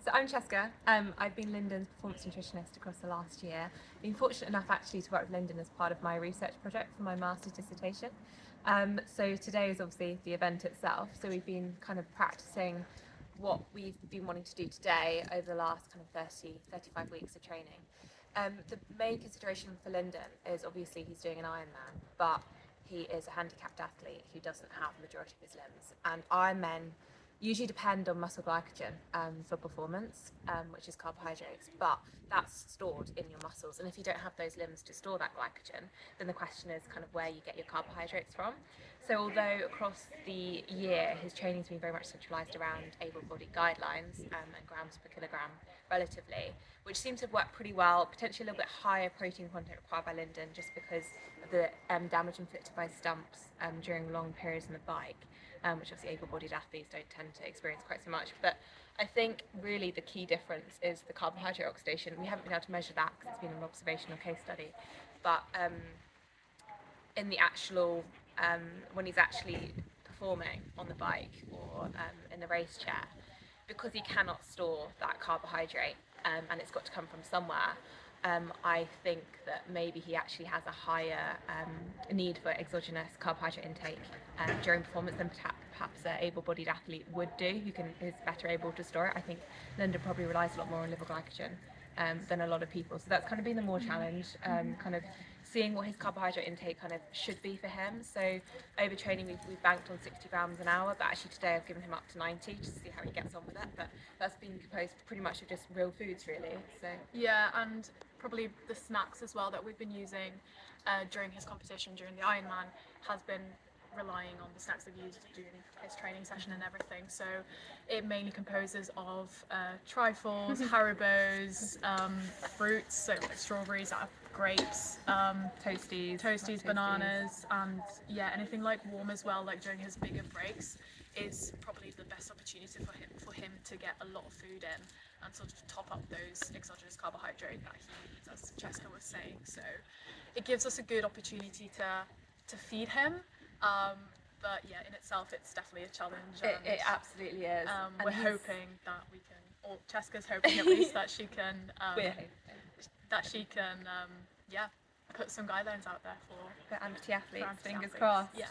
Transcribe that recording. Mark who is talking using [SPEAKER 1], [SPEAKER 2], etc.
[SPEAKER 1] So I'm Cheska. I've been Lyndon's performance nutritionist across the last year. Been fortunate enough actually to work with Lyndon as part of my research project for my master's dissertation. So today is obviously the event itself. So we've been kind of practicing what we've been wanting to do today over the last kind of 35 weeks of training. The main consideration for Lyndon is obviously he's doing an Ironman, but he is a handicapped athlete who doesn't have the majority of his limbs. And Ironmen usually depend on muscle glycogen for performance, which is carbohydrates, but that's stored in your muscles. And if you don't have those limbs to store that glycogen, then the question is kind of where you get your carbohydrates from. So although across the year his training's been very much centralised around able-bodied guidelines and grams per kilogram relatively, which seems to have worked pretty well, potentially a little bit higher protein content required by Lyndon just because of the damage inflicted by stumps during long periods on the bike. Which obviously able-bodied athletes don't tend to experience quite so much. But I think really the key difference is the carbohydrate oxidation. We haven't been able to measure that because it's been an observational case study. But in the actual, when he's actually performing on the bike or in the race chair, because he cannot store that carbohydrate and it's got to come from somewhere, I think that maybe he actually has a higher need for exogenous carbohydrate intake during performance than perhaps an able-bodied athlete would do, who is better able to store it. I think Lyndon probably relies a lot more on liver glycogen than a lot of people. So that's kind of been the more challenge, kind of seeing what his carbohydrate intake kind of should be for him. So over training we've banked on 60 grams an hour, but actually today I've given him up to 90 just to see how he gets on with it. But that's been composed pretty much of just real foods really. So
[SPEAKER 2] yeah, and probably the snacks as well that we've been using during his competition, during the Ironman, has been relying on the snacks they've used during his training session and everything. So it mainly composes of trifles, Haribos, fruits, so like strawberries, grapes, toasties, bananas, and yeah, anything like warm as well, like during his bigger breaks is probably the best opportunity for him to get a lot of food in and sort of top up those exogenous carbohydrate that he needs, as Cheska was saying. So it gives us a good opportunity to feed him. But yeah, in itself, it's definitely a challenge.
[SPEAKER 1] It absolutely is.
[SPEAKER 2] We're hoping that we can, or Cheska's hoping at least that she can, yeah, put some guidelines out there for
[SPEAKER 1] anti-athletes.
[SPEAKER 2] anti-athletes.
[SPEAKER 1] Fingers crossed.
[SPEAKER 2] Yeah.